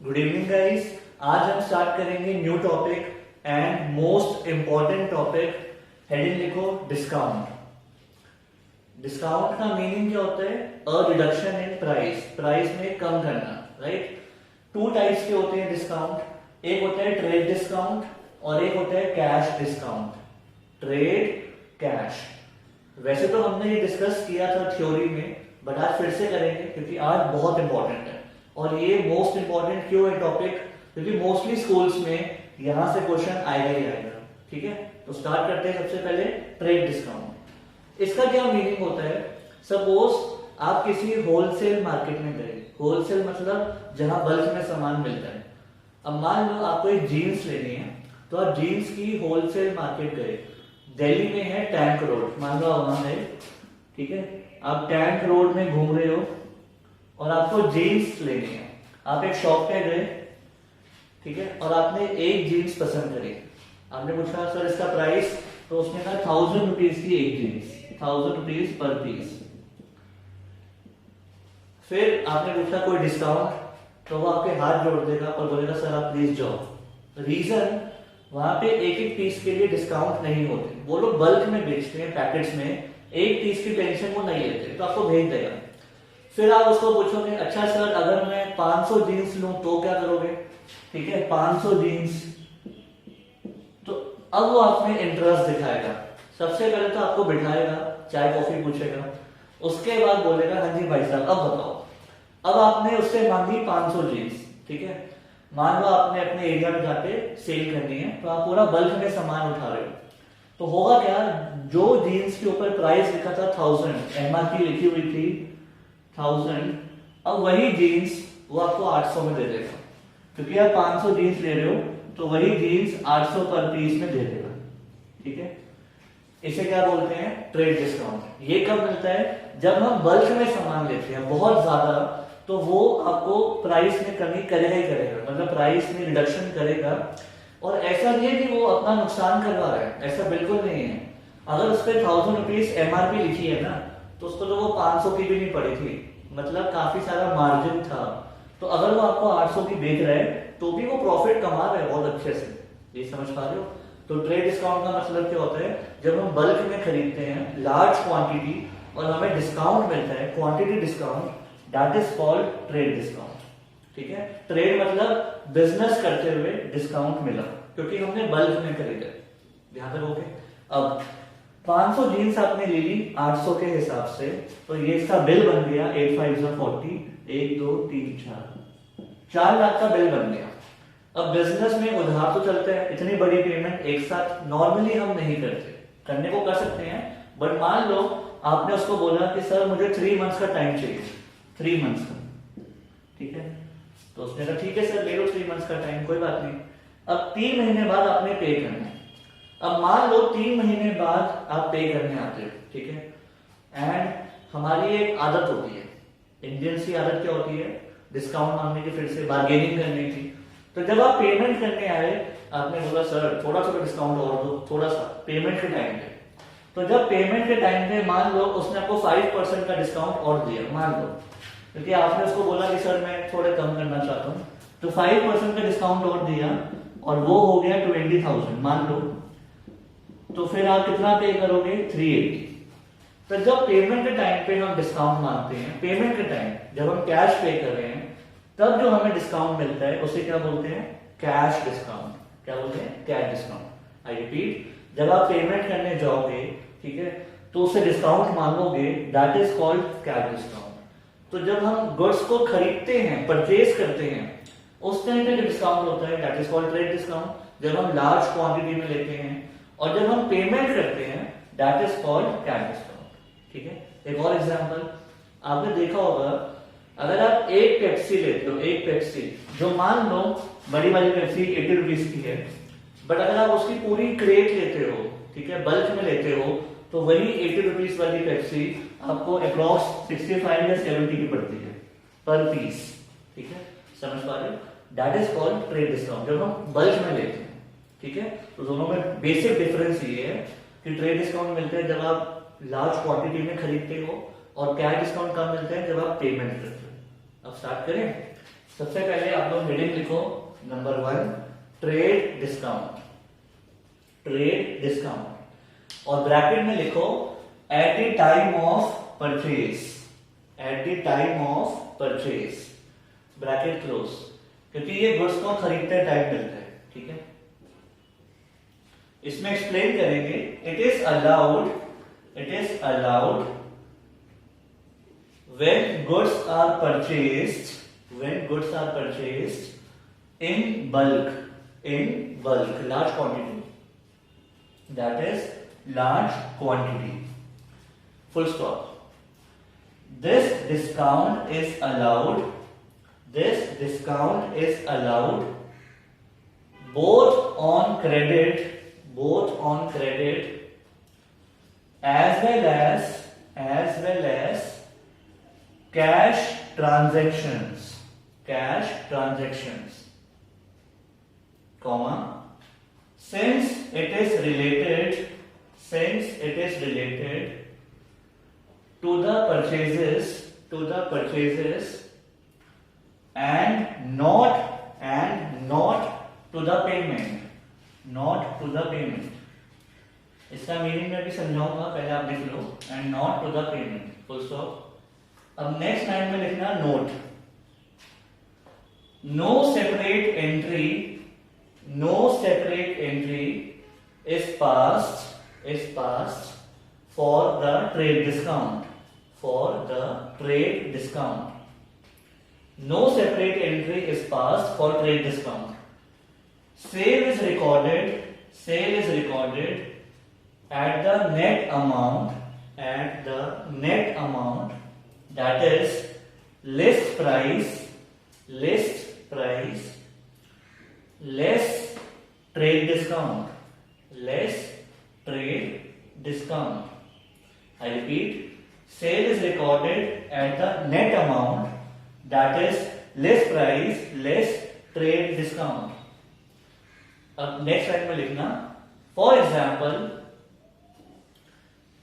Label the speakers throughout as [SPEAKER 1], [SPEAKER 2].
[SPEAKER 1] Good evening guys. आज हम start करेंगे new topic and most important topic. Heading लिखो डिस्काउंट। डिस्काउंट का मीनिंग क्या होता है? A reduction in price, price में कम करना, राइट। टू टाइप्स के होते हैं डिस्काउंट। एक होता है ट्रेड डिस्काउंट और एक होता है कैश डिस्काउंट। Trade, cash. वैसे तो हमने ये डिस्कस किया था थ्योरी में, बट आज फिर से करेंगे क्योंकि आज बहुत इंपॉर्टेंट है। और ये मोस्ट इंपॉर्टेंट क्यों है टॉपिक? क्योंकि मोस्टली स्कूल्स में यहां से क्वेश्चन आएगा ही आएगा। ठीक है, तो स्टार्ट करते हैं सबसे पहले ट्रेड डिस्काउंट। इसका क्या मीनिंग होता है? सपोज आप किसी होलसेल मार्केट में गए। होलसेल मतलब जहां बल्क में सामान मिलता है। अब मान लो आपको एक जीन्स लेनी है, तो आप जीन्स की होलसेल मार्केट गए। दिल्ली में है टैंक रोड, मान लो आप वहां गए। ठीक है, आप टैंक रोड में घूम रहे हो और आपको जीन्स लेनी है। आप एक शॉप पे गए, ठीक है, और आपने एक जीन्स पसंद करी। आपने पूछा सर इसका प्राइस, तो उसने कहा 1000 रुपीज की एक जीन्स, 1000 रुपीज पर पीस। फिर आपने पूछा कोई डिस्काउंट, तो वो आपके हाथ जोड़ देगा और बोलेगा सर आप प्लीज जाओ। रीजन, वहां पे एक एक पीस के लिए डिस्काउंट नहीं होते। वो लोग बल्क में बेचते हैं, पैकेट्स में। एक पीस की टेंशन वो नहीं लेते, तो आपको भेज देगा। फिर आप उसको पूछोगे अच्छा सर अगर मैं 500 जीन्स लूं तो क्या करोगे? ठीक है, 500 जीन्स, तो अब वो आपने इंटरेस्ट दिखाएगा। सबसे पहले तो आपको बिठाएगा, चाय कॉफी पूछेगा, उसके बाद बोलेगा हाँ जी भाई साहब अब बताओ। अब आपने उससे मांगी 500 जीन्स। ठीक है, मान लो आपने अपने एरिया में जाके सेल करनी है, तो आप पूरा बल्क में सामान उठा रहे हो। तो होगा क्या, जो जीन्स के ऊपर प्राइस लिखा था 1000, एमआरपी लिखी हुई थी 1000, अब वही जीन्स वो आपको 800 में दे देगा। क्योंकि आप 500 जीन्स ले रहे हो, तो वही जीन्स 800 पर पीस में दे देगा। ठीक है, इसे क्या बोलते हैं? Trade discount. ये कब मिलता है? जब हम बल्क में सामान लेते हैं बहुत ज्यादा, तो वो आपको प्राइस में कमी करेगा ही करेगा, मतलब प्राइस में रिडक्शन करेगा। और ऐसा नहीं है कि वो अपना नुकसान करवा रहा है, ऐसा बिल्कुल नहीं है। अगर उस पर 1000 रुपीज एमआरपी लिखी है ना, तो उसको तो वो 500 की भी नहीं पड़ी थी, मतलब काफी सारा मार्जिन था। तो अगर वो आपको 800 की बेच रहा है, तो भी वो प्रॉफिट कमा रहा है बहुत अच्छे से। ये समझ पा रहे हो? तो ट्रेड डिस्काउंट का मतलब क्या होता है? जब हम बल्क में खरीदते हैं लार्ज क्वांटिटी और हमें डिस्काउंट मिलता है, quantity discount, that is called trade discount. ठीक है, ट्रेड मतलब बिजनेस करते हुए डिस्काउंट मिला क्योंकि हमने बल्क में खरीदा। ध्यान रखोगे? अब 500 जीन्स आपने ले ली 800 के हिसाब से, तो ये इसका बिल बन गया 8 5 40, 1 2 3 4 लाख का बिल बन गया। अब बिजनेस में उधार तो चलता है, इतनी बड़ी पेमेंट एक साथ नॉर्मली हम नहीं करते, करने को कर सकते हैं, बट मान लो आपने उसको बोला कि सर मुझे 3 मंथ्स का टाइम चाहिए, 3 मंथ्स का। ठीक है, तो उसने कहा ठीक है सर ले लो 3 मंथ्स का टाइम, कोई बात नहीं। अब 3 महीने बाद आपने पे करना है। अब मान लो 3 महीने बाद आप पे करने आते हो, ठीक है, एंड हमारी एक आदत होती है, इंडियंस की आदत क्या होती है? डिस्काउंट मांगने की, फिर से बार्गेनिंग करने की। तो जब आप पेमेंट करने आए, आपने बोला सर थोड़ा सा डिस्काउंट और दो, थोड़ा सा पेमेंट के टाइम पे। तो जब पेमेंट के टाइम पे मान लो उसने आपको 5% का डिस्काउंट और दिया, मान लो, क्योंकि आपने उसको बोला कि सर मैं थोड़े कम करना चाहता हूँ, तो 5% का डिस्काउंट और दिया और वो हो गया 20,000 मान लो। तो फिर आप कितना पे करोगे? 380। तो जब पेमेंट के टाइम पे हम डिस्काउंट मांगते हैं, पेमेंट के टाइम जब हम कैश पे कर रहे हैं, तब जो हमें डिस्काउंट मिलता है उसे क्या बोलते हैं? Cash discount. क्या बोलते हैं? Cash discount. आई रिपीट, जब आप पेमेंट करने जाओगे, ठीक है, तो उसे डिस्काउंट मांगोगे, that is called cash discount. तो जब हम गुड्स को खरीदते हैं, परचेज करते हैं, उस टाइम पे जो डिस्काउंट होता है that is called trade discount. जब हम लार्ज क्वांटिटी में लेते हैं, और जब हम पेमेंट करते हैं that is called cash discount. ठीक है, एक और एग्जांपल आपने देखा होगा, अगर आप एक पेप्सी लेते हो, एक पेप्सी, जो मान लो बड़ी वाली पेप्सी 80 रुपीज की है, बट अगर आप उसकी पूरी क्रेट लेते हो, ठीक है, बल्क में लेते हो, तो वही 80 रुपीज वाली पेप्सी आपको अप्रॉक्स 65 या 70 की पड़ती है पर पीस। ठीक है, समझ पा रहे हो? That is called trade discount, जब हम बल्क में लेते हैं। ठीक है, तो दोनों में बेसिक डिफरेंस ये है कि ट्रेड डिस्काउंट मिलते हैं जब आप लार्ज क्वांटिटी में खरीदते हो, और कैश डिस्काउंट कब मिलते हैं? जब आप पेमेंट करते हो। अब स्टार्ट करें। सबसे पहले आप लोग हेडिंग लिखो number 1 trade discount, trade discount, और ब्रैकेट में लिखो at the time of purchase, eight the time of purchase, bracket close, क्योंकि ये गुड्स को खरीदते टाइम मिलता है, ठीक है। इसमें एक्सप्लेन करेंगे it is allowed when goods are purchased in bulk, large quantity, that is large quantity, full stop. This discount is allowed both on credit as well as cash transactions, comma, since it is related to the purchases and not to the payment, इसका meaning मैं भी समझाऊंगा, पहले आप लिख लो and not to the payment, full stop. अब next line में लिखना note, no separate entry is passed for the trade discount, no separate entry is passed for trade discount. Sale is recorded at the net amount, that is list price less trade discount. I repeat, sale is recorded at the net amount, that is list price less trade discount. अब next line में लिखना, for example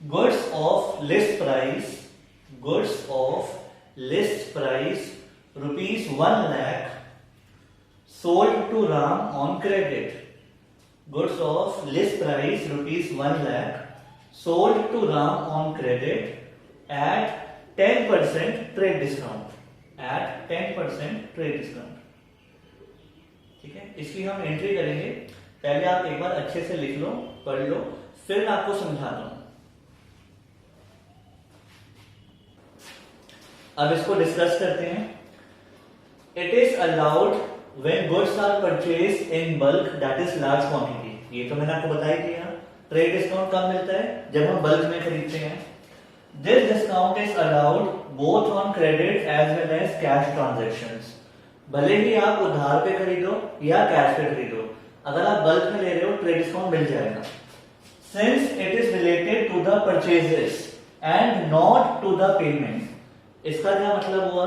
[SPEAKER 1] goods of list price rupees 1 lakh sold to Ram on credit. Goods of list price rupees 1 lakh sold to Ram on credit at 10% trade discount. ठीक है, इसकी हम entry करेंगे। पहले आप एक बार अच्छे से लिख लो, पढ़ लो, फिर मैं आपको समझाता हूं। अब इसको डिस्कस करते हैं। It is allowed when goods are purchase in bulk, that is large quantity. ये तो मैंने आपको बता ही दिया। ट्रेड डिस्काउंट कब मिलता है? जब हम बल्क में खरीदते हैं। This discount is allowed both on credit as well as cash transactions. भले ही आप उधार पे खरीदो या कैश पे खरीदो, अगर आप बल्क में ले रहे हो ट्रेड डिस्काउंट मिल जाएगा। Since it is related to the purchases and not to the payment. इसका क्या मतलब हुआ?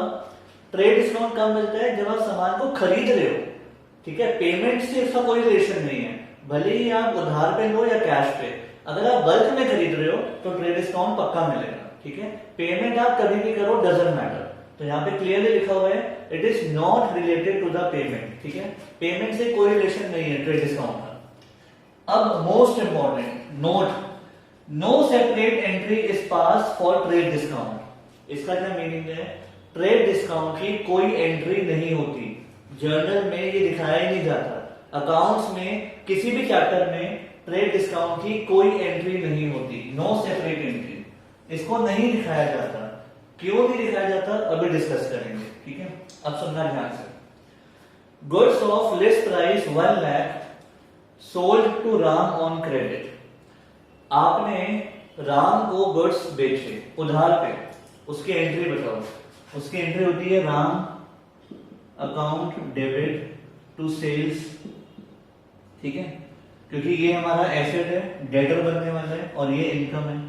[SPEAKER 1] ट्रेड डिस्काउंट कब मिलता है? जब आप सामान को खरीद रहे हो, ठीक है। पेमेंट से इसका कोई रिलेशन नहीं है, भले ही आप उधार पे लो या कैश पे। अगर आप बल्क में खरीद रहे हो तो ट्रेड डिस्काउंट पक्का मिलेगा, ठीक है। पेमेंट आप कभी भी करो, डजंट मैटर। तो यहाँ पे क्लियरली लिखा हुआ है it is not related to the payment, ठीक है। पेमेंट से कोई रिलेशन नहीं है ट्रेड डिस्काउंट का। अब most important note, no separate entry is pass for trade discount. इसका क्या मीनिंग है? ट्रेड डिस्काउंट की कोई एंट्री नहीं होती, जर्नल में ये दिखाया ही नहीं जाता। अकाउंट्स में किसी भी चैप्टर में ट्रेड डिस्काउंट की कोई एंट्री नहीं होती, नो सेपरेट एंट्री। इसको नहीं दिखाया जाता। क्यों नहीं दिखाया जाता अभी डिस्कस करेंगे, ठीक है। अब सुनना ध्यान से। Goods of list price 1 lakh sold to Ram on credit. आपने राम को गुड्स बेचे उधार पे, उसकी एंट्री बताओ। उसकी एंट्री होती है Ram account debit to sales, ठीक है, क्योंकि ये हमारा एसेट है, डेटर बनने वाला है, और ये इनकम है।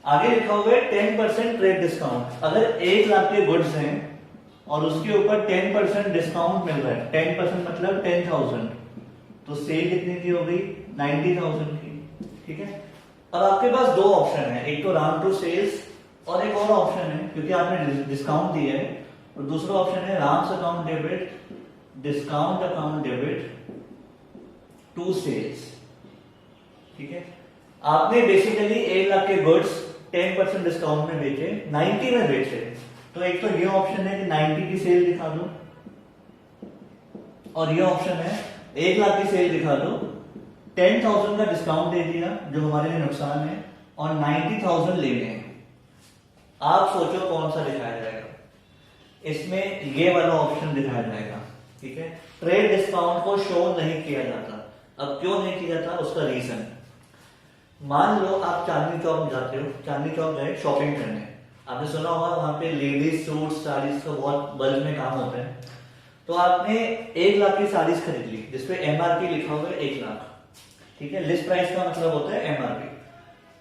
[SPEAKER 1] आगे लिखा हुआ है 10% ट्रेड डिस्काउंट। अगर 1 लाख के गुड्स हैं और उसके ऊपर 10% डिस्काउंट मिल रहा है, 10% मतलब 10,000, तो सेल कितनी की हो गई? 90,000 की, ठीक है। अब आपके पास 2 ऑप्शन है, एक तो राम टू सेल्स और एक और ऑप्शन है, क्योंकि आपने डिस्काउंट दिया है और दूसरा ऑप्शन है Ram's account debit, discount account debit to sales. ठीक है, आपने बेसिकली 1 लाख के गुड्स 10% डिस्काउंट में बेचे, 90 में बेचे, तो एक तो ये ऑप्शन है कि 90 की सेल दिखा दो, और ये ऑप्शन है 1 लाख की सेल दिखा दो, 10,000 का डिस्काउंट दे दिया जो हमारे लिए नुकसान है, और 90,000 लेने हैं। आप सोचो कौन सा दिखाया जाएगा? इसमें ये वाला ऑप्शन दिखाया जाएगा। ठीक है, ट्रेड डिस्काउंट को शो नहीं किया जाता। अब क्यों नहीं किया जाता, उसका रीजन, मान लो आप चांदनी चौक जाते हो, चांदनी चौक गए शॉपिंग करने, आपने सुना होगा वहां पे लेडीज सूट साड़ीज का बहुत बल्क में काम होता है, तो आपने 1 लाख की साड़ीज खरीद ली जिसपे एमआरपी लिखा हुआ है 1 लाख। ठीक है, लिस्ट प्राइस का मतलब होता है एमआरपी।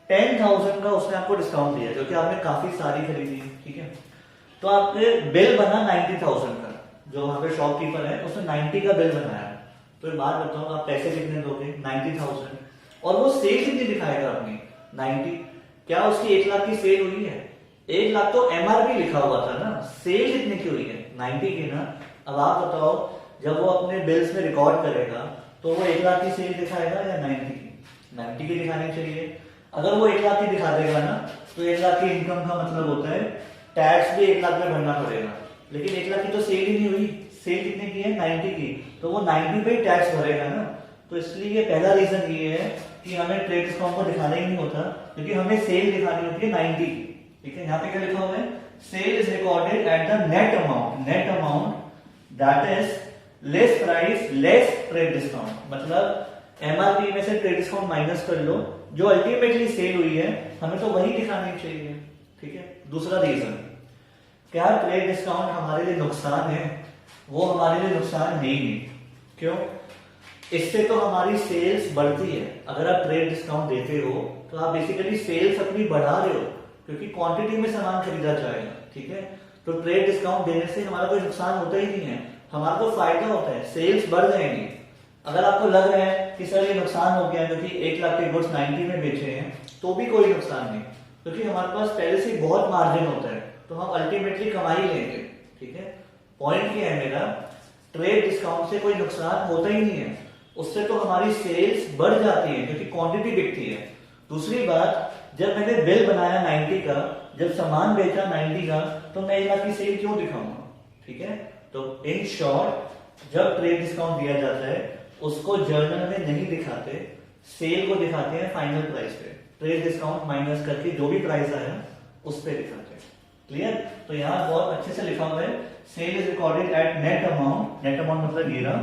[SPEAKER 1] 10,000 का उसने आपको डिस्काउंट दिया क्योंकि आपने काफी सारी खरीदी। ठीक है, तो आपके बिल बना 90,000 का, जो वहां पे शॉपकीपर है उसने 90 का बिल बनाया। तो एक बात बताओ, आप पैसे कितने दोगे? 90,000, और वो सेल कितनी दिखाएगा अपनी? 90। क्या उसकी 1 लाख की सेल हुई है? 1 लाख तो एमआरपी लिखा हुआ था ना, सेल कितने की हुई है? 90 की ना। अब आप बताओ, जब वो अपने बिल्स में रिकॉर्ड करेगा तो वो 1 लाख की सेल दिखाएगा या 90 की? 90 की दिखानी चाहिए। अगर वो 1 लाख की दिखा देगा ना, तो 1 लाख की इनकम का मतलब होता है टैक्स भी 1 लाख में भरना पड़ेगा, लेकिन 1 लाख की तो सेल ही नहीं हुई। सेल कितने की है? 90 की, तो वो 90 पे टैक्स भरेगा ना। तो इसलिए ये पहला रीजन ये है कि हमें ट्रेड डिस्काउंट को दिखाना ही नहीं होता, क्योंकि हमें सेल दिखानी होती है 90 की। ठीक है, यहाँ पे क्या लिखा हुआ है? Sale is recorded at the net amount, net amount that is less price less trade discount. मतलब एमआरपी में से ट्रेड डिस्काउंट माइनस कर लो, जो अल्टीमेटली सेल हुई है हमें तो वही दिखानी चाहिए। ठीक है, दूसरा रीजन, क्या ट्रेड डिस्काउंट हमारे लिए नुकसान है? वो हमारे लिए नुकसान है ही नहीं। क्यों? इससे तो हमारी सेल्स बढ़ती है। अगर आप ट्रेड डिस्काउंट देते हो तो आप बेसिकली सेल्स अपनी बढ़ा रहे हो, क्योंकि क्वांटिटी में सामान खरीदा जाएगा। ठीक है, तो ट्रेड डिस्काउंट देने से हमारा कोई नुकसान होता ही नहीं है, हमारा तो फायदा होता है, सेल्स बढ़ जाएंगी। अगर आपको लग रहा है कि सर ये नुकसान हो गया क्योंकि 1 लाख के गुड्स 90 में बेचे हैं, तो भी कोई नुकसान नहीं, क्योंकि हमारे पास पहले से बहुत मार्जिन होता है, तो हम अल्टीमेटली कमाई लेंगे। ठीक है, पॉइंट क्या है मेरा, ट्रेड डिस्काउंट से कोई नुकसान होता ही नहीं है, उससे तो हमारी सेल्स बढ़ जाती है क्योंकि क्वांटिटी बिकती है। दूसरी बात, जब मैंने बिल बनाया 90 का, जब सामान बेचा 90 का, तो मैं 1 लाख की सेल क्यों दिखाऊंगा? ठीक है, तो इन शॉर्ट जब ट्रेड डिस्काउंट दिया जाता है उसको जर्नल में नहीं दिखाते, सेल को दिखाते हैं फाइनल प्राइस पे, ट्रेड डिस्काउंट माइनस करके जो भी प्राइस आया उस पे दिखाते हैं। क्लियर? तो यहाँ बहुत अच्छे से लिखा हुआ है, sale is recorded at net amount, net amount मतलब ये रहा,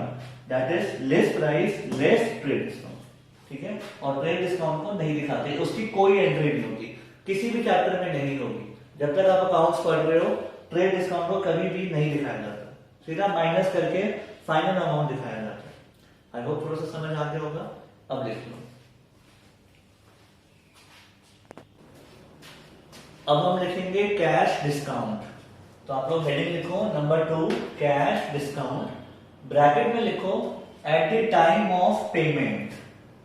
[SPEAKER 1] that is less price less trade discount. ठीक है, और ट्रेड डिस्काउंट को नहीं दिखाते, उसकी कोई एंट्री नहीं होगी, किसी भी चैप्टर में नहीं होगी। जब तक आप अकाउंट्स पढ़ रहे हो ट्रेड डिस्काउंट को कभी भी नहीं दिखाया जाता, सीधा माइनस करके फाइनल अमाउंट दिखाया जाता है। आई होप थोड़ा सा समझ आ गया होगा। अब लिख लो, अब हम लिखेंगे कैश डिस्काउंट। तो आप लोग हेडिंग लिखो नंबर 2 कैश डिस्काउंट, ब्रैकेट में लिखो at the time of payment,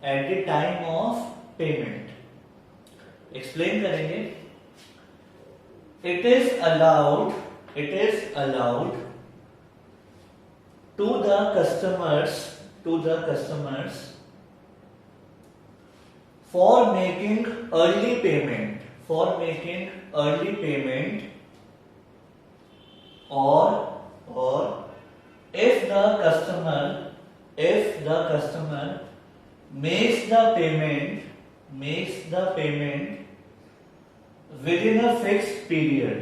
[SPEAKER 1] at the time of payment. Explain करेंगे, it is allowed to the customers for making early payment, or if the customer makes the payment within a fixed period,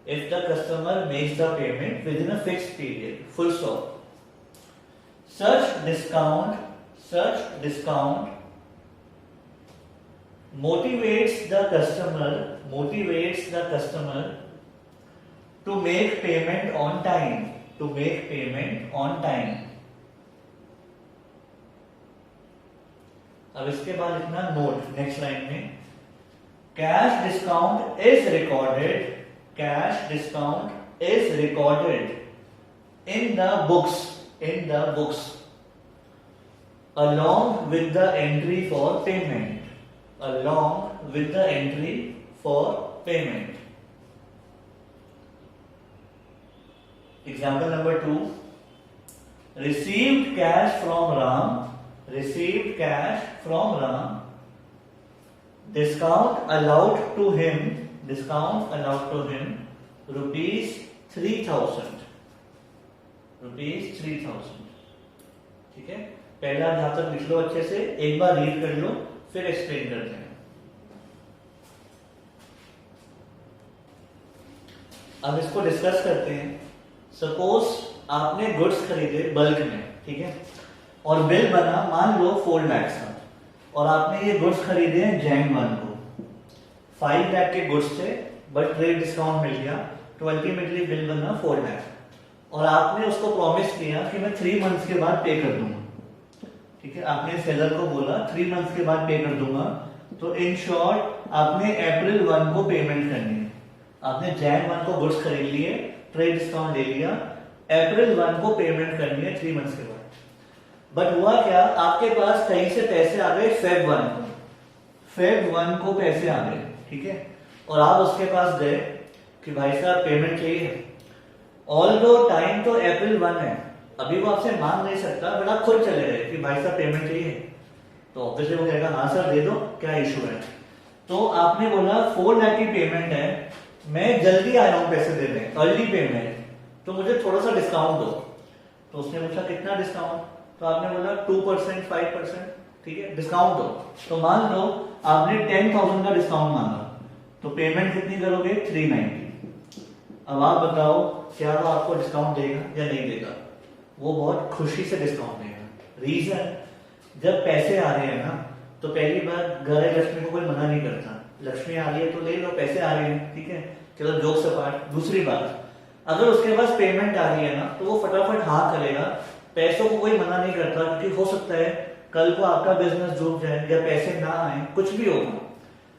[SPEAKER 1] if the customer makes the payment within a fixed period, full stop. Such discount motivates the customer to make payment on time, अब इसके बाद लिखना note next line में, cash discount is recorded in the books along with the entry for payment, payment. Example number 2, received cash from Ram, received cash from Ram, discount allowed to him rupees 3000, ठीक है। पहला जहां तक लिख लो अच्छे से, एक बार रीड कर लो, फिर एक्सप्लेन करते हैं। अब इसको डिस्कस करते हैं। सपोज आपने गुड्स खरीदे बल्क में, ठीक है, और बिल बना मान लो 4 लाख का, और आपने ये गुड्स खरीदे हैं जैन 1 को। 5 लाख के गुड्स थे बट ट्रेड डिस्काउंट मिल गया, तो अल्टीमेटली बिल बना 4 लाख, और आपने उसको प्रॉमिस किया कि मैं 3 मंथ्स के बाद पे कर दूंगा, ठीक है। आपने सेलर को बोला 3 मंथ्स के बाद पे कर दूंगा, तो इन शॉर्ट आपने अप्रैल 1 को पेमेंट करनी है। आपने जैन 1 को गुड्स खरीद लिए, ट्रेड डिस्काउंट ले लिया, अप्रैल 1 को पेमेंट करनी है 3 मंथ्स के बाद। बट हुआ क्या, आपके पास कहीं से पैसे आ गए फेब 1 को पैसे आ गए, ठीक है, और आप उसके पास गए कि भाई साहब पेमेंट चाहिए। ऑल्दो टाइम तो अप्रैल 1 है, अभी वो आपसे मांग नहीं सकता, बट आप खुद चले गए कि भाई साहब पेमेंट चाहिए, तो ऑब्वियसली वो कहेगा हाँ सर दे दो, क्या इशू है। तो आपने बोला 4 लाख की पेमेंट है, मैं जल्दी आया हूं पैसे देने, अर्ली पेमेंट, तो मुझे थोड़ा सा डिस्काउंट दो। तो उसने पूछा कितना डिस्काउंट, तो आपने बोला 2%, 5%, ठीक है, डिस्काउंट दो। तो मान लो आपने 10,000 का डिस्काउंट मांगा, तो पेमेंट कितनी करोगे, 390। अब आप बताओ क्या वो आपको डिस्काउंट देगा या नहीं देगा? वो बहुत खुशी से डिस्काउंट देगा। रीजन, जब पैसे आ रहे हैं ना, तो पहली बात घर लक्ष्मी को कोई मना नहीं करता, लक्ष्मी आ रही है तो ले लो, पैसे आ रहे हैं, ठीक है, चलो जोक से पार्ट। दूसरी बात, अगर उसके पास पेमेंट आ रही है ना, तो वो फटाफट हाँ करेगा, पैसों को कोई मना नहीं करता, क्योंकि हो सकता है कल को आपका बिजनेस डूब जाए या पैसे ना आए, कुछ भी होगा।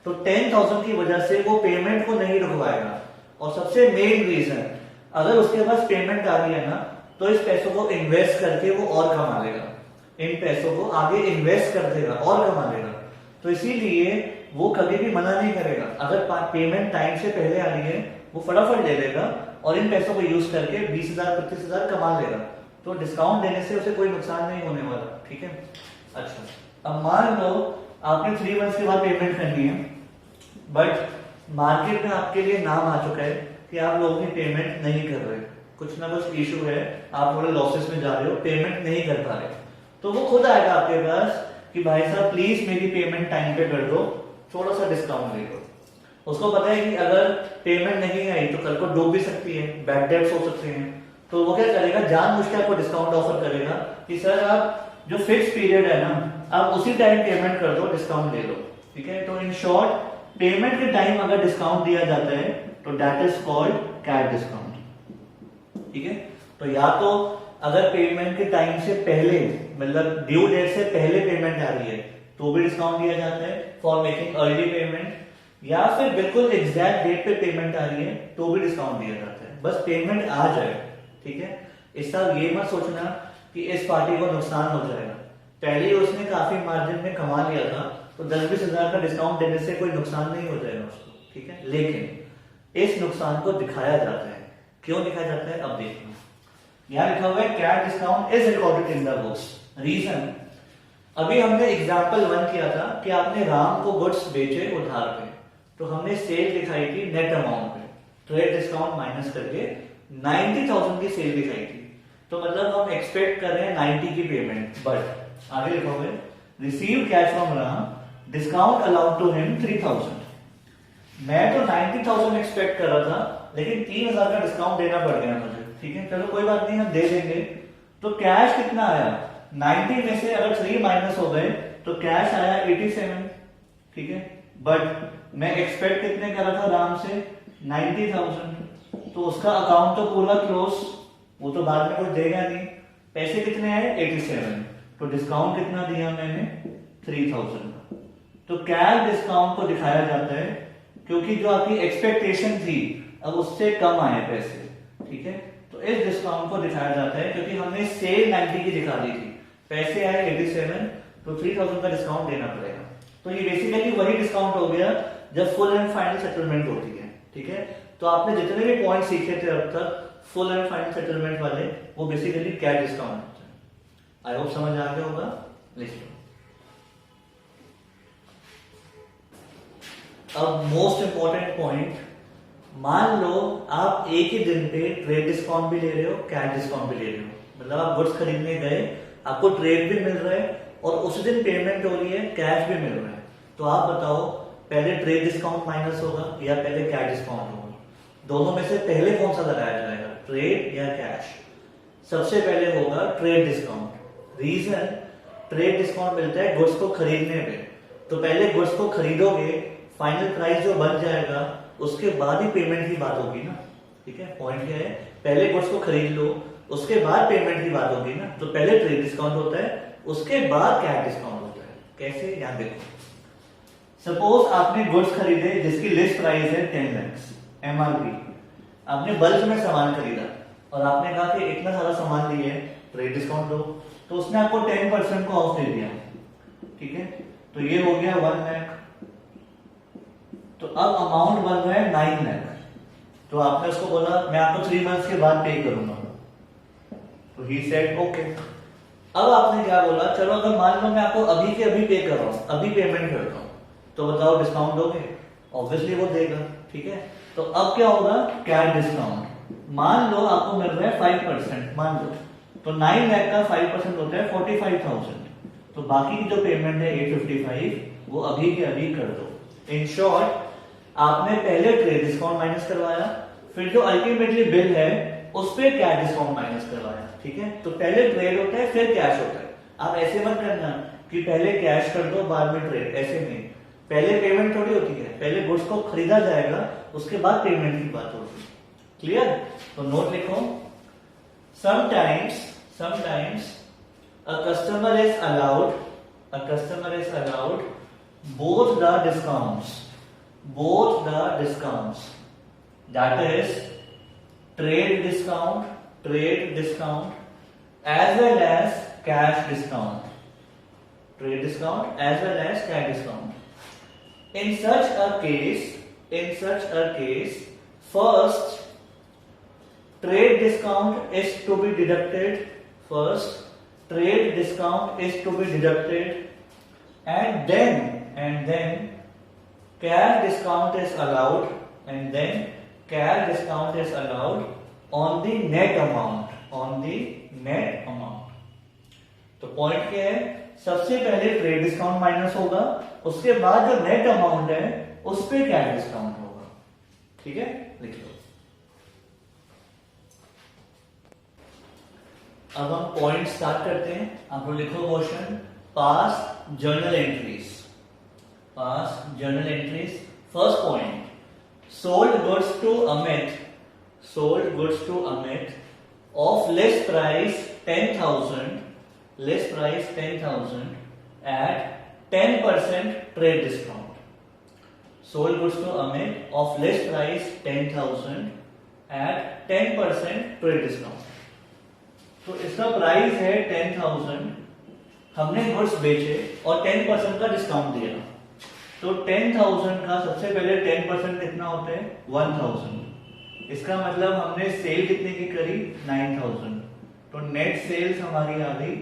[SPEAKER 1] तो 10,000 की वजह से वो पेमेंट को नहीं रुकवाएगा। और सबसे मेन रीजन, अगर उसके पास पेमेंट आ रही है ना, तो इस पैसों को इन्वेस्ट करके वो और कमा लेगा, इन पैसों को आगे इन्वेस्ट कर देगा और कमा लेगा। तो इसीलिए वो कभी भी मना नहीं करेगा। अगर पेमेंट टाइम से पहले आ रही है, वो फटाफट ले लेगा और इन पैसों को यूज करके 20,000 25,000 कमा लेगा। तो डिस्काउंट देने से उसे कोई नुकसान नहीं होने वाला, ठीक है। अच्छा, अब मान लो आपने 3 मंथ्स के बाद पेमेंट करनी है, बट मार्केट में आपके लिए नाम आ चुका है कि आप लोगों की पेमेंट नहीं कर रहे, कुछ ना कुछ इशू है, आप थोड़े लॉसेस में जा रहे हो, पेमेंट नहीं कर पा रहे, तो वो खुद आएगा आपके पास कि भाई साहब प्लीज मेरी पेमेंट टाइम पे कर दो, थोड़ा सा डिस्काउंट ले लो। उसको पता है कि अगर पेमेंट नहीं आई तो कल को डूब भी सकती है, बैड डेट्स हो सकते हैं, तो वो क्या करेगा, जानबूझ के आपको डिस्काउंट ऑफर करेगा कि सर आप जो फिक्स पीरियड है ना, आप उसी टाइम पेमेंट कर दो, डिस्काउंट ले लो, ठीक है। तो इन शॉर्ट, पेमेंट के टाइम अगर डिस्काउंट दिया जाता है तो that is called cash discount, ठीक है। तो या तो अगर पेमेंट के टाइम से पहले, मतलब ड्यू डेट से पहले पेमेंट आ रही है तो भी डिस्काउंट दिया जाता है फॉर मेकिंग अर्ली पेमेंट, या फिर बिल्कुल एग्जैक्ट डेट पे पेमेंट आ रही है तो भी डिस्काउंट दिया जाता है, बस पेमेंट आ जाए, ठीक है। इसका ये मत सोचना कि इस पार्टी को नुकसान हो जाएगा, पहले ही उसने काफी मार्जिन में कमा लिया था, तो 10-20 हजार का डिस्काउंट देने से कोई नुकसान नहीं हो जाएगा उसको, ठीक है। लेकिन इस नुकसान को दिखाया जाता है, क्यों दिखाया जाता है अब देखना। यहां लिखा हुआ है cash discount is recorded in the books. Reason, अभी हमने एग्जांपल 1 किया था कि आपने राम को गुड्स बेचे उधार पे, तो हमने सेल दिखाई थी नेट अमाउंट पे, ट्रेड डिस्काउंट माइनस करके 90,000 की सेल दिखाई थी। तो मतलब हम एक्सपेक्ट कर रहे हैं 90 की पेमेंट, बट आगे लिखा हुआ है receive cash from Ram, discount allowed to him 3,000। मैं तो 90,000 एक्सपेक्ट कर रहा था, लेकिन 3,000 का डिस्काउंट देना पड़ गया मुझे, ठीक है, चलो कोई बात नहीं, हम दे देंगे। तो कैश कितना आया, 90 में से अगर 3 माइनस हो गए तो कैश आया 87, ठीक है। बट मैं एक्सपेक्ट कितने कर रहा था राम से, 90,000, तो उसका अकाउंट तो पूरा क्लोज, वो तो बाद में कुछ देगा नहीं। पैसे कितने आए, 87, तो डिस्काउंट कितना दिया मैंने, 3,000। तो कैश डिस्काउंट को दिखाया जाता है क्योंकि जो आपकी एक्सपेक्टेशन थी अब उससे कम आए पैसे, ठीक है। तो इस डिस्काउंट को दिखाया जाता है क्योंकि हमने सेल 90 की दिखा दी थी, पैसे आए 87, तो 3,000 का डिस्काउंट देना पड़ेगा। तो ये बेसिकली वही डिस्काउंट हो गया जब फुल एंड फाइनल सेटलमेंट होती है, ठीक है। तो आपने जितने भी पॉइंट सीखे थे अब तक फुल एंड फाइनल सेटलमेंट वाले, वो बेसिकली कैश डिस्काउंट होता है। आई होप समझ आ गया होगा। लिख लो। अब मोस्ट इंपॉर्टेंट पॉइंट, मान लो आप एक ही दिन पे ट्रेड डिस्काउंट भी ले रहे हो, कैश डिस्काउंट भी ले रहे हो। मतलब आप गुड्स खरीदने गए, आपको ट्रेड भी मिल रहा है और उसी दिन पेमेंट हो रही है, कैश भी मिल रहा है। तो आप बताओ पहले ट्रेड डिस्काउंट माइनस होगा या पहले कैश डिस्काउंट होगा? दोनों में से पहले कौन सा लगाया जाएगा, ट्रेड या कैश? सबसे पहले होगा trade discount. Reason, trade discount मिलता है गुड्स को खरीदने पे, तो पहले गुड्स को खरीदोगे, फाइनल प्राइस जो बन जाएगा उसके बाद ही पेमेंट की बात होगी ना, ठीक है। पॉइंट क्या है, पहले गुड्स को खरीद लो, उसके बाद पेमेंट की बात होगी ना। तो पहले ट्रेड डिस्काउंट होता है, उसके बाद कैश डिस्काउंट होता है। कैसे, यहां देखो। सपोज आपने गुड्स खरीदे जिसकी लिस्ट प्राइस है 10 लाख एमआरपी। आपने बल्क में सामान खरीदा और आपने कहा कि इतना सारा सामान लिए, ट्रेड डिस्काउंट दो, तो उसने आपको 10% को ऑफ दे दिया, ठीक है। तो ये हो गया 1 लाख। तो अब अमाउंट बन रहा है 9 लाख। तो आपने उसको बोला मैं आपको 3 मंथ्स के बाद पे करूंगा, तो ही सेड ओके। अब आपने क्या बोला, चलो अगर मान लो मैं आपको अभी के अभी पे कर रहा हूं, अभी पेमेंट करता हूं, तो बताओ डिस्काउंट दोगे? ऑब्वियसली वो देगा, ठीक है। तो अब क्या होगा, कैश डिस्काउंट। मान लो आपको मिल रहा है 5%, मान लो, तो 9 लाख का 5% होता है 45,000। तो बाकी की जो पेमेंट है 855, वो अभी के अभी कर दो। इन शॉर्ट, आपने पहले ट्रेड डिस्काउंट माइनस करवाया, फिर जो अल्टीमेटली बिल है उस पे कैश डिस्काउंट माइनस करवाया, ठीक है। तो पहले ट्रेड होता है फिर कैश होता है। आप ऐसे मत करना कि पहले कैश कर दो बाद में ट्रेड, ऐसे नहीं। पहले पेमेंट थोड़ी होती है, पहले गुड्स को खरीदा जाएगा, उसके बाद पेमेंट की बात होगी। क्लियर? तो नोट लिखो, sometimes a customer is allowed both the discounts, that is trade discount as well as cash discount, in such a case first trade discount is to be deducted, and then cash discount is allowed, on the net amount, तो point क्या है, सबसे पहले trade discount minus होगा, उसके बाद जो net amount है उस पे कैश डिस्काउंट होगा, ठीक है। लिख लो। अब हम पॉइंट स्टार्ट करते हैं। आप लोग लिखो question, pass journal entries. First point, sold goods to Amit of list price 10,000 at 10% trade discount. Sold goods to Amit of list price 10,000 at 10% trade discount. तो इसका प्राइस है 10,000, हमने गुड्स बेचे और 10% का डिस्काउंट दिया। तो 10,000 का सबसे पहले 10% कितना होता है, 1,000। इसका मतलब हमने सेल कितने की करी, 9,000। तो नेट सेल्स हमारी आ गई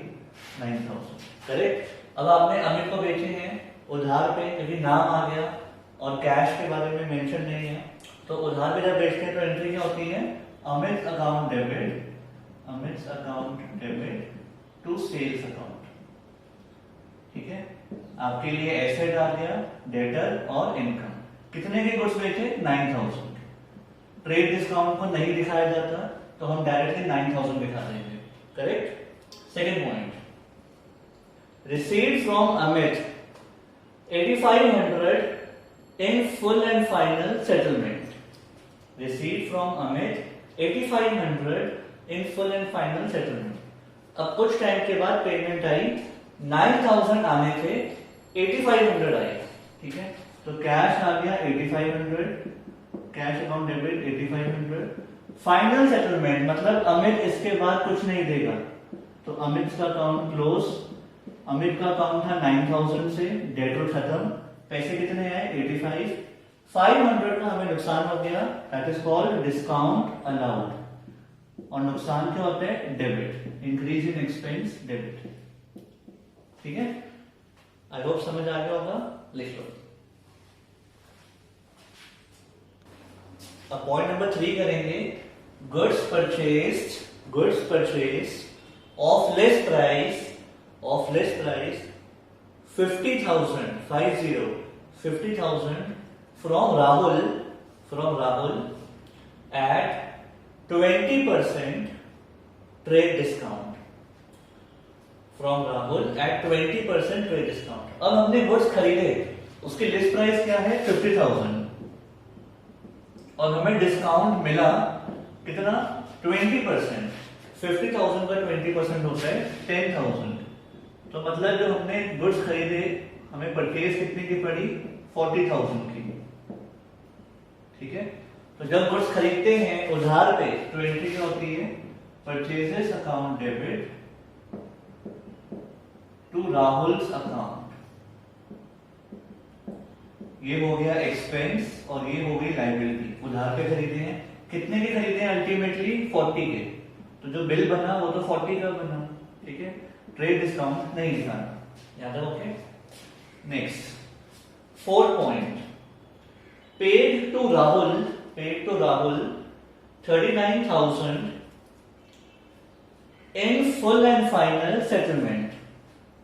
[SPEAKER 1] 9,000, करेक्ट। अब आपने अमित को बेचे हैं उधार पे, क्योंकि नाम आ गया और कैश के बारे में मेंशन नहीं है। तो उधार पे जब बेचते हैं तो एंट्री क्या होती है, Amit account debit to sales account, ठीक है। आपके लिए एसेट आ गया, डेटर और इनकम। कितने के गुड्स बेचे, 9,000। ट्रेड डिस्काउंट को नहीं दिखाया जाता तो हम डायरेक्टली 9,000 दिखा देंगे, correct. Second point, received from Amit 8,500 in full and final settlement. Received from Amit 8,500 in full and final settlement. अब कुछ टाइम के बाद पेमेंट आई, 9,000 आने थे, 8,500 आए, ठीक है। तो कैश आ गया 8,500, cash account debit 8,500। Final settlement मतलब अमित इसके बाद कुछ नहीं देगा, तो अमित का अकाउंट क्लोज। अमित का अकाउंट था 9,000 से, डेटर खत्म, पैसे कितने आए 85, 500 का हमें नुकसान हो गया, that is called discount allowed. और नुकसान क्या होता है? Debit, increase in expense debit. ठीक है, आई होप समझ आ गया होगा। लिख लो। अब पॉइंट नंबर 3 करेंगे, goods purchase of less price 50,000 from Rahul at 20% trade discount। From Rahul at 20% trade discount. अब हमने गुड्स खरीदे, उसकी लिस्ट प्राइस क्या है? 50,000 और हमें डिस्काउंट मिला कितना? 20%। 50,000 का 20% होता है 10,000। तो मतलब जो हमने गुड्स खरीदे हमें परचेज कितने की पड़ी? 40,000 की। ठीक है, तो जब गुड्स खरीदते हैं उधार पे तो एंट्री क्या होती है? Purchases account debit to Rahul's account. ये हो गया एक्सपेंस और ये हो गई लायबिलिटी। उधार पे खरीदे हैं, कितने के खरीदे हैं? अल्टीमेटली 40 के। तो जो बिल बना वो तो 40 का बना। ठीक है, ट्रेड डिस्काउंट नहीं दिखाना, याद है? Okay, next 4th point, paid to Rahul 39,000 in full and final settlement।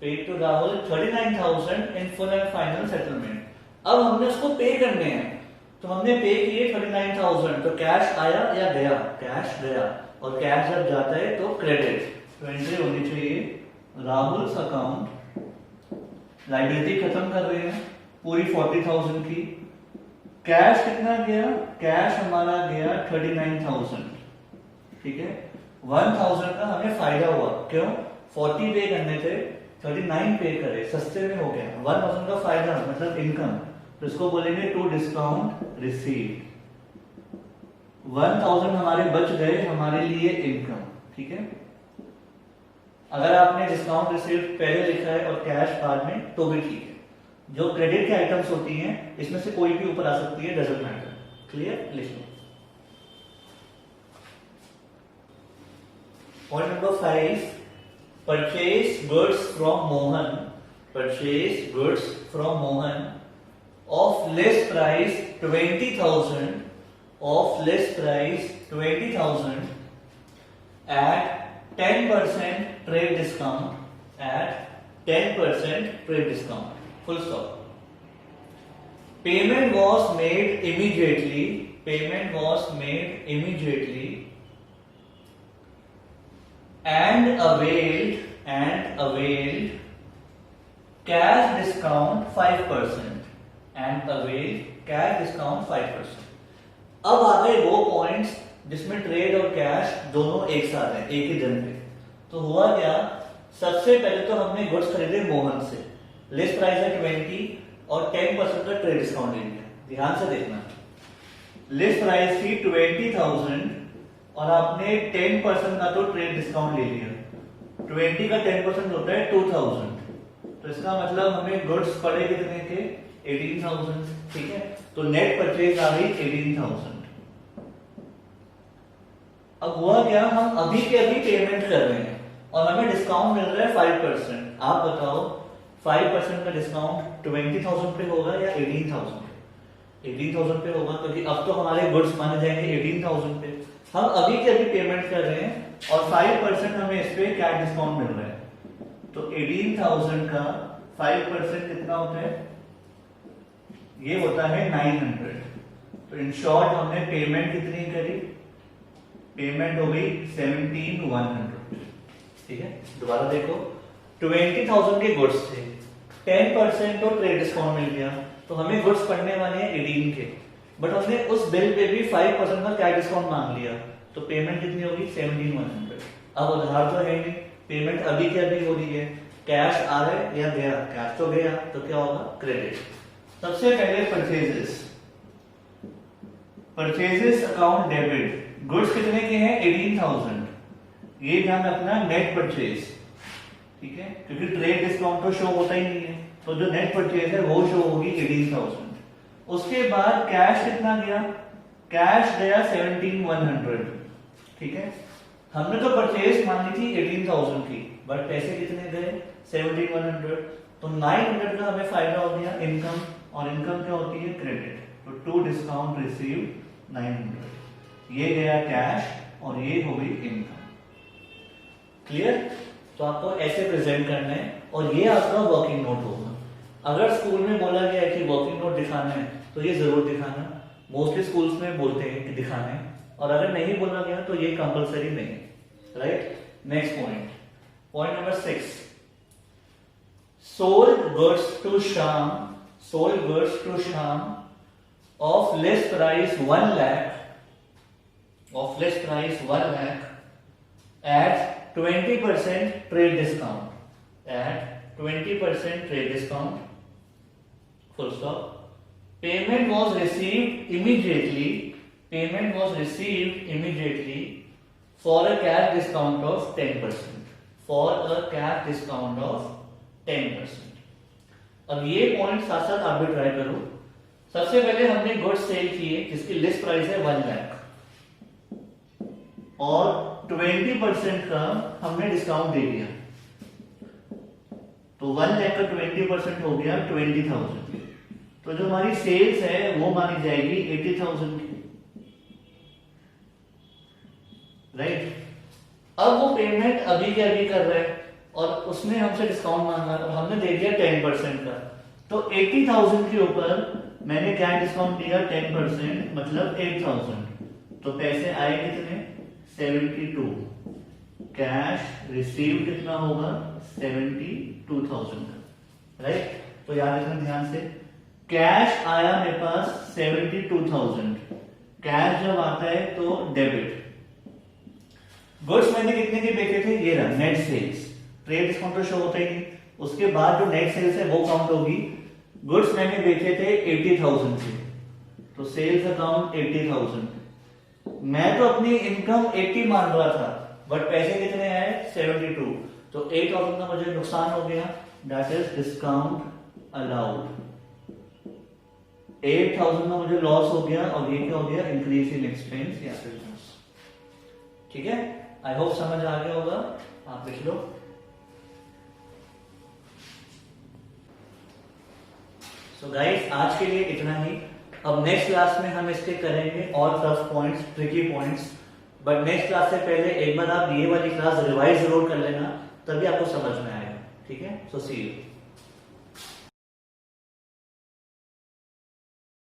[SPEAKER 1] Paid to Rahul 39,000 in full and final settlement। अब हमने उसको पे करने हैं, तो हमने पे किए 39,000, तो कैश आया या गया? कैश गया, और कैश जब जाता है तो क्रेडिट। तो एंट्री होनी चाहिए राहुल्स अकाउंट। लायबिलिटी खत्म कर रहे हैं पूरी 40,000 की। कैश कितना गया? कैश हमारा गया 39,000। ठीक है, 1,000 का हमें फायदा हुआ। क्यों? 40 पे करने थे, 39 पे करे, सस्ते में हो गया। 1,000 का फायदा मतलब इनकम, तो इसको बोलेंगे टू डिस्काउंट रिसीव। 1,000 हमारे बच गए, हमारे लिए इनकम। ठीक है, अगर आपने डिस्काउंट रिसीव पहले लिखा है और कैश बाद में तो भी ठीक है। जो क्रेडिट के आइटम्स होती हैं इसमें से कोई भी ऊपर आ सकती है, डजंट मैटर। क्लियर? लिख लो। Point number 5, purchase goods from Mohan of less price 20,000 at 10% trade discount, full stop। Payment was made immediately and availed cash discount 5%। अब आ गए वो पॉइंट्स जिसमें ट्रेड और कैश दोनों एक साथ हैं, एक ही दिन पे। तो हुआ क्या? सबसे पहले तो हमने गुड्स खरीदे मोहन से, लिस्ट प्राइस है 20 और 10% का ट्रेड डिस्काउंट ले लिया। ध्यान से देखना, लिस्ट प्राइस थी 20,000 और आपने 10% का तो ट्रेड डिस्काउंट ले लिया। 20 का 10% होता है 2,000, तो इसका मतलब हमें गुड्स पड़े कितने थे? 18,000। ठीक है, तो नेट परचेज आ गई 18,000। अब हुआ क्या? हम अभी के अभी पेमेंट कर रहे हैं और हमें डिस्काउंट मिल रहा है 5%। आप बताओ 5% का डिस्काउंट 20,000 पे होगा या 18,000 पे? 18,000 पे होगा, क्योंकि अब तो हमारे गुड्स माने जाएंगे 18,000 पे। हम अभी के अभी पेमेंट कर रहे हैं और 5% हमें इस पे क्या डिस्काउंट मिल रहा है। तो 18,000 का 5% कितना होता है? ये होता है 900। तो इन शॉर्ट हमने पेमेंट कितनी करी? पेमेंट हो गई 17,100। ठीक है, दोबारा देखो, 20,000 के गुड्स थे, 10% तो ट्रेड डिस्काउंट मिल गया, तो हमें गुड्स पड़ने वाले हैं 18 के, बट हमने उस बिल पे भी 5% का क्या डिस्काउंट मांग लिया, तो पेमेंट कितनी होगी? 17,100। अब उधार तो है नहीं, पेमेंट अभी के अभी हो रही है, कैश आ रहा है या गया? कैश तो गया, तो क्या होगा? क्रेडिट। सबसे पहले परचेजेस अकाउंट डेबिट। गुड्स कितने के हैं? 18,000। ये ध्यान रखना, नेट परचेज। ठीक है, क्योंकि ट्रेड डिस्काउंट तो शो होता ही नहीं है, तो जो नेट परचेज है वो शो होगी 18,000। उसके बाद कैश कितना गया, कैश गया 17,100, ठीक है। हमने तो परचेज मान ली थी 18,000 की, बट पैसे कितने गए 17,100, तो 900 का हमें फायदा हो गया इनकम, और इनकम क्या होती है क्रेडिट, तो टू डिस्काउंट रिसीव 900, ये गया कैश और ये हो गई इनकम। क्लियर? तो आपको ऐसे प्रेजेंट करना है और ये आपका वर्किंग नोट होगा। अगर स्कूल में बोला गया है कि वर्किंग नोट दिखाना है तो ये जरूर दिखाना, मोस्टली स्कूल्स में बोलते हैं कि दिखाना है, और अगर नहीं बोला गया तो ये कंपलसरी नहीं है, right. Next point, point number 6, sold goods to Shyam, sold goods to Shyam of list price 1 lakh, of list price 1 lakh at 20% trade discount, at 20% trade discount, full stop. Payment was received immediately, payment was received immediately for a cash discount of 10%, for a cash discount of 10%. अब ये point साथ साथ आप भी try करो। सबसे पहले हमने गुड्स सेल किए जिसकी लिस्ट प्राइस है 1 लाख, और 20% का हमने डिस्काउंट दे दिया, तो 1 लाख का 20% हो गया 20,000, तो जो हमारी सेल्स है वो मानी जाएगी 80,000 की, राइट। अब वो पेमेंट अभी के अभी कर रहा है और उसने हमसे डिस्काउंट मांगा और हमने दे दिया 10% का, तो 80,000 के ऊपर मैंने क्या डिस्काउंट दिया 10%, मतलब 8,000, तो पैसे आए कितने 72, कैश रिसीव कितना होगा 72,000 का, राइट। तो याद रखना ध्यान से, कैश आया मेरे पास 72,000, कैश जब आता है तो डेबिट। गुड्स मैंने कितने के बेचे थे, ये रहा नेट सेल्स, ट्रेड डिस्काउंट तो शो होता ही नहीं, उसके बाद जो नेट सेल्स है वो काउंट होगी। गुड्स मैंने बेचे थे 80,000 के, तो सेल्स अकाउंट 80,000, मैं तो अपनी इनकम 80 मान रहा था, बट पैसे कितने आए 72, तो 8,000 का मुझे नुकसान हो गया, दैट इज डिस्काउंट अलाउड। 8,000 का मुझे लॉस हो गया, और ये क्या हो गया इंक्रीज इन एक्सपेंस या बिजनेस, ठीक है। आई होप समझ आ गया होगा, आप लिख लो। सो गाइस आज के लिए इतना ही। अब नेक्स्ट क्लास में हम इसके करेंगे और tough points, tricky points, but next class से पहले एक बार आप ये वाली क्लास रिवाइज जरूर कर लेना, तभी आपको समझ में आएगा, ठीक है। सो सी यू।